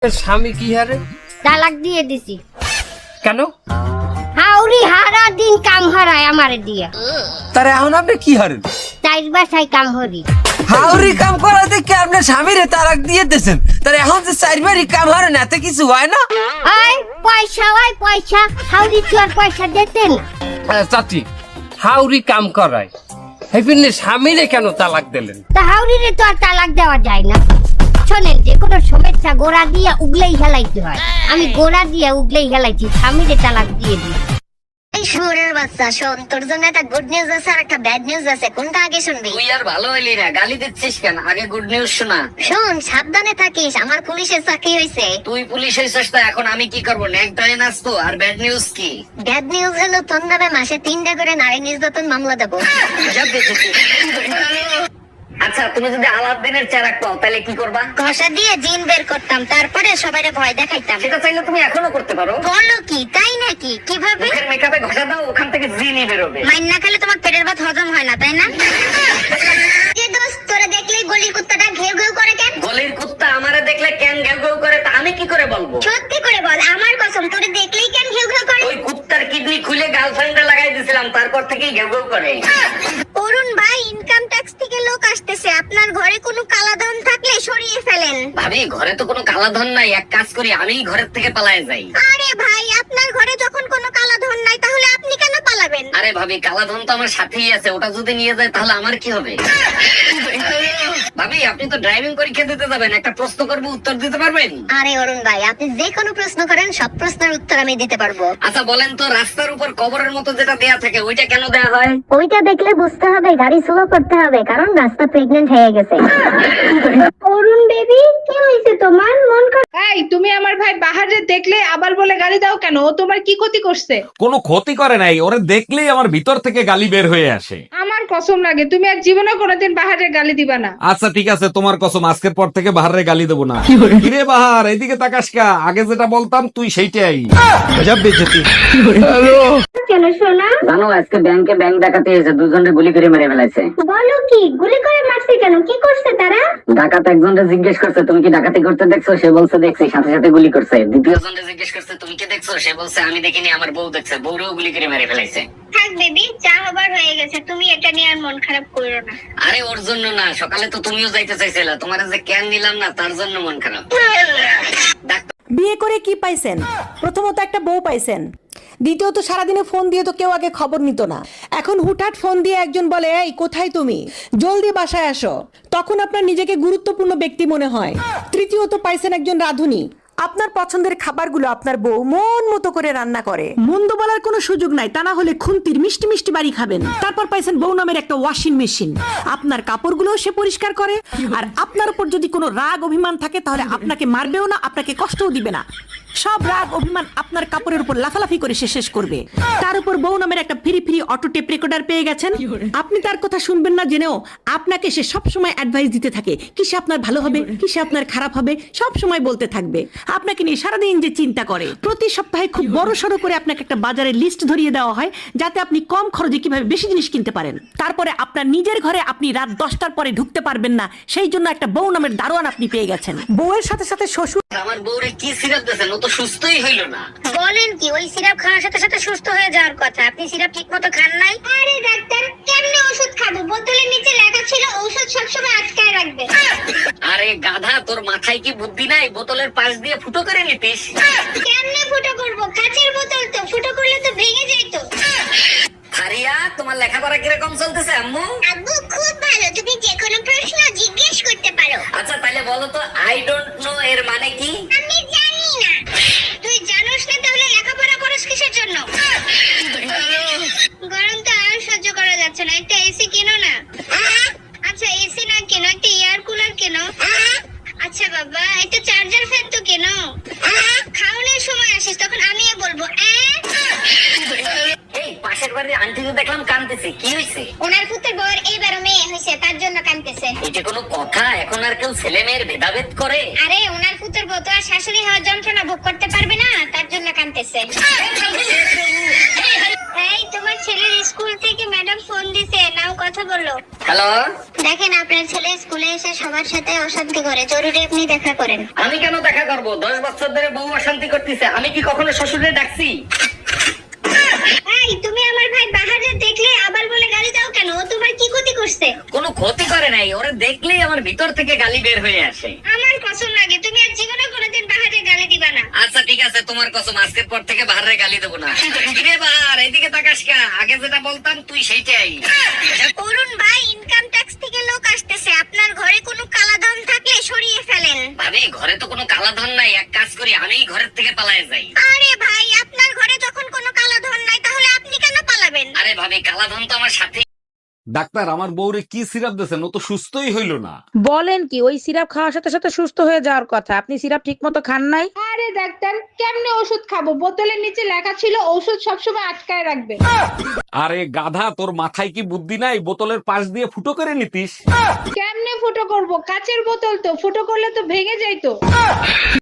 স্বামী কি হারে তালাক দিয়ে দিছি। কেন? হাউরি হারা দিন কাম হারায় আমারে দিয়া। তার এখন আপনি কি হারেন? চাইর বাসায় কাম হরি। হাউরি কাম করা দেখে আপনার স্বামীরে তালাক দিয়ে দিয়েছেন, তার এখন যে চারবারই কাম হারেন এতে কিছু হয় না? ওই পয়সা ওই পয়সা হাউরি তো আর পয়সা দিতেন। চাচি, হাউরি কাম করায় হেপিনে স্বামীরে কেন তালাক দিলেন? তা হাউরিরে তো আর তালাক দেওয়া যায় না। শোনেন, যে কোনো সমস্যা গোড়া দিয়ে উগলেই হেলাইতে হয়। আমি গোড়া দিয়ে উগলেই হেলাইছি, স্বামীরে তালাক দিয়ে দিই। এই শুয়োরের বাচ্চা, শোন, তোর জন্য একটা গুড নিউজ আছে আর একটা ব্যাড নিউজ আছে। কোনটা আগে শুনবি? তুই আর ভালো হইলি না, গালি দিচ্ছিস কেন? আগে গুড নিউজ শোনা। শোন, সাবধানে থাকিস, আমার পুলিশের চাকরি হয়েছে। তুই পুলিশ হয়েছিস তো এখন আমি কি করবো? নেকটাই নাচতো। আর ব্যাড নিউজ কি? ব্যাড নিউজ হলো তোর নামে মাসে 3টা করে নারী নির্যাতন মামলা দেবো। আচ্ছা, তুমি যদি আলাদিনের চেরাক পাও তাহলে কি করবা? ঘষা দিয়ে জিন বের করতাম, তারপরে সবাইরে ভয় দেখাইতাম। সেটা চাইলে তুমি এখনো করতে পারো। বলো কি, তাই নাকি? কিভাবে? মুখের মেকআপে ঘষা দাও, ওখান থেকে জিনই বেরোবে। মাইন না খেলে তোমার পেটের ভাত হজম হয় না, তাই না? এ দোস্ত, তোরা দেখলেই গলির কুত্তাটা ঘেউ ঘেউ করে কেন? গলির কুত্তা আমারে দেখলে কেন ঘেউ ঘেউ করে তা আমি কি করে বলবো? সত্যি করে বল, আমার কসম, তোরে দেখলেই কেন ঘেউ ঘেউ করে? ওই কুত্তার কিডনি খুলে গার্লফ্রেন্ডে লাগাই দিয়েছিলাম, তারপর থেকেই ঘেউ ঘেউ করে। অরুণ ভাই, ইনকাম ট্যাক্স থেকে লোক আসতেছে, আপনার ঘরে কোনো কালাধন থাকলে সরিয়ে ফেলেন। ভাবি, ঘরে তো কোনো কালাধন নাই, এক কাজ করি, আমি ঘরের থেকে পালায় যাই। আরে ভাই, আপনার ঘরে যখন কোনো কালাধন নাই তাহলে আপনি কেন পালাবেন? আরে ভাবি, কালাধন তো আমার সাথেই আছে, ওটা যদি নিয়ে যায় তাহলে আমার কি হবে? ভাবি, আপনি তো ড্রাইভিং পরীক্ষা দিতে যাবেন, একটা প্রশ্ন করবো, উত্তর দিতে পারবেন? আরে অরুণ ভাই, আপনি যে কোনো প্রশ্ন করেন, সব প্রশ্নের উত্তর আমি দিতে পারবো। আচ্ছা বলেন তো, রাস্তার উপর কবরের মতো যেটা দেয়া থাকে ওইটা কেন দেয়া হয়? ওইটা দেখলে বুঝতে হবে গাড়ি স্লো করতে হবে, কারণ রাস্তা প্রেগন্যান্ট হয়ে গেছে। অরুণ বেবি, কি হয়েছে তোমার? মন খারাপ? এই, তুমি আমার ভাই বাহারে দেখলে আবার বলে গালি দাও কেন? ও তোমার কি ক্ষতি করছে? কোনো ক্ষতি করে নাই, ওরে দেখলেই আমার ভিতর থেকে গালি বের হয়ে আসে। আমার কসম লাগে, তুমি আর জীবনে কোনোদিন বাহারে গালি দিবা না। আচ্ছা ঠিক আছে, তোমার কসম, আজকের পর থেকে বাহারে গালি দেবো না। কিরে বাহার, এইদিকে তাকাস কা, আগে যেটা বলতাম তুই সেইটাই। গজব বেইজ্জতি। কেন সোনা? জানো, আজকে ব্যাংকে ব্যাংক ডাকাতি হয়েছে, দুজনকে গুলি করে মেরে ফেলাইছে। বলো কি, গুলি করে মারছে কেন? কি করছে তারা? ডাকাত একজনকে জিজ্ঞেস করছে তুমি কি ডাকাতি করতে দেখছো, সে বলছে দেখছি, সাথে সাথে গুলি করছে। দ্বিতীয় জনকে জিজ্ঞেস করছে তুমি কি দেখছো, সে বলছে আমি দেখিনি, আমার বউ দেখছে, বউরেও গুলি করে মেরে ফেলাইছে। থাক বেবি, চা হবার হয়ে গেছে, তুমি এটা নিয়ে আর মন খারাপ করো না। আরে ওর জন্য না, সকালে তো তুমিও যাইতে চাইছিলা, তোমার যে ক্যান নিলাম না তার জন্য মন খারাপ। ডাক্তার, বিয়ে করে কি পাইছেন? প্রথমত একটা বউ পাইছেন, দ্বিতীয়ত সারাদিনে ফোন দিয়ে তো কেউ আগে খবর নিত না। এখন হুটহাট ফোন দিয়ে একজন বলে, এই কোথায় তুমি, জলদি বাসায় আসো, তখন আপনার নিজেকে গুরুত্বপূর্ণ ব্যক্তি মনে হয়। তৃতীয়ত পাইছেন একজন রাঁধুনি, আপনার পছন্দের খাবারগুলো আপনার বউ মন মতো করে রান্না করে, মন্দ বলার কোনো সুযোগ নাই, তা না হলে খুন্তির মিষ্টি মিষ্টি বাড়ি খাবেন। তারপর পাইছেন বউ নামের একটা ওয়াশিং মেশিন, আপনার কাপড়গুলো সে পরিষ্কার করে, আর আপনার উপর যদি কোনো রাগ অভিমান থাকে তাহলে আপনাকে মারবেও না, আপনাকে কষ্টও দিবে না। সব রাগ অভিমান আপনার কাপড়ের উপর লাফালাফি করে সে শেষ করবে। তার উপর বউ নামের একটা free free auto tape recorder পেয়ে গেছেন, আপনি তার কথা শুনবেন না জেনেও আপনাকে সে সব সময় অ্যাডভাইস দিতে থাকে, কিসে আপনার ভালো হবে, কিসে আপনার খারাপ হবে, সব সময় বলতে থাকবে। আপনাকে নিয়ে সারাদিন যে চিন্তা করে, প্রতি সপ্তাহে খুব বড় সড়ো করে আপনাকে একটা বাজারের লিস্ট ধরিয়ে দেওয়া হয়, যাতে আপনি কম খরচে কিভাবে বেশি জিনিস কিনতে পারেন। তারপরে আপনার নিজের ঘরে আপনি রাত 10টার পরে ঢুকতে পারবেন না, সেই জন্য একটা বউ নামের দারোয়ান আপনি পেয়ে গেছেন। বউয়ের সাথে সাথে শ্বশুর। আমার বউরে কি সিরাপ দিয়েছেন, ও তো সুস্থই হইল না। বলেন কি, ওই সিরাপ খাওয়ার সাথে সাথে সুস্থ হয়ে যাওয়ার কথা, আপনি সিরাপ ঠিক মতো খান নাই? আরে ডাক্তার, কেমনে ওষুধ খাবো? বোতলের নিচে লেখা ছিল ঔষধ সবসময় আটকায় রাখবে। আরে গাধা, তোর মাথায় কি বুদ্ধি নাই? বোতলের পাশ দিয়ে ফুটো করে নিতিস। কেমনে ফুটো করবো? কাঁচের বোতল তো, ফুটো করলে তো ভেঙে যেত। ফারিয়া, তোমার লেখাপড়া কিরকম চলতেছে আম্মু? আব্বু খুব ভালো, তুমি যে কোনো প্রশ্ন জিজ্ঞেস করতে পারো। আচ্ছা তাহলে বলো তো, আই ডোন্ট নো এর মানে কি? আমি জানি না। তুই জানোস না তাহলে লেখাপড়া করস কিসের জন্য? গরম তো আর সহ্য করা যাচ্ছে না, একটা এসি কেনো না। আচ্ছা এসি না কেন, একটা এয়ার কুলার কেনো। আচ্ছা বাবা, একটা চার্জার ফ্যান তো কেনো। খাওয়ানোর সময় আসিস তখন আমিও বলবো এই পাশের বাড়ির আন্টি তো দেখলাম কাঁদতেছে, কি হয়েছে? ওনার পুত্রের বউয়ের এইবারও মেয়ে হয়েছে, তার জন্য কাঁদতেছে। এটা কোনো কথা? এখন আর কেউ ছেলে মেয়ের ভেদাভেদ করে? আরে ওনার পুত্রের বউ তো আর শাশুড়ি হওয়ার যন্ত্রণা ভোগ করতে পারবে না, তার জন্য কাঁদতেছে। এই তোমার ছেলের স্কুল থেকে ম্যাডাম ফোন দিছে, নাও কথা বলো। হ্যালো, দেখেন আপনার ছেলে স্কুলে এসে সবার সাথে অশান্তি করে, জরুরি আপনি দেখা করেন। আমি কেন দেখা করব? 10 বছর ধরে বউ অশান্তি করতেছে, আমি কি কখনো শ্বশুরে ডাকছি? এই তুমি আমার ভাই বাহারে দেখলে আবার বলে গালি দাও কেন? ও তোমার কি ক্ষতি করছে? কোনো ক্ষতি করে নাই, ওরে দেখলেই আমার ভিতর থেকে গালি বের হয়ে আসে। আমার কসম লাগে তুমি আর জীবনে কোনোদিন বাহারে গালি দিবা না। আচ্ছা ঠিক আছে, তোমার কসম, আজকের পর থেকে বাহারে গালি দেবো না। রে বাহার, এদিকে তাকাস কা, আগে যেটা বলতাম তুই সেইটাই। অরুণ ভাই, ইনকাম ট্যাক্স থেকে লোক আসতেছে, আপনার ঘরে কোনো কালাধন থাকলে সরিয়ে ফেলেন। ভাবি, ঘরে তো কোনো কালাধন নাই, এক কাজ করি, আমি ঘরের থেকে পালায়ে যাই। আরে ভাই, আপনার ঘরে যখন কোনো কালাধন নাই তাহলে আপনি কেন পালাবেন? আরে ভাবি, কালাধন তো আমার সাথে। ডাক্তার, আমার বউরে কি সিরাপ দিয়েছেন? ও তো সুস্থই হইল না। বলেন কি, ওই সিরাপ খাওয়ার সাথে সাথে সুস্থ হয়ে যাওয়ার কথা, আপনি সিরাপ ঠিক মতো খান নাই। আরে ডাক্তার, কেমনে ওষুধ খাবো? বোতলের নিচে লেখা ছিল ওষুধ সবসময় আটকায় রাখবে। আরে গাধা, তোর মাথায় কি বুদ্ধি নাই? বোতলের পাশ দিয়ে ফুটো করে নিতিস। কেমনে ফুটো করব? কাচের বোতল তো, ফুটো করলে তো ভেঙে যাইতো।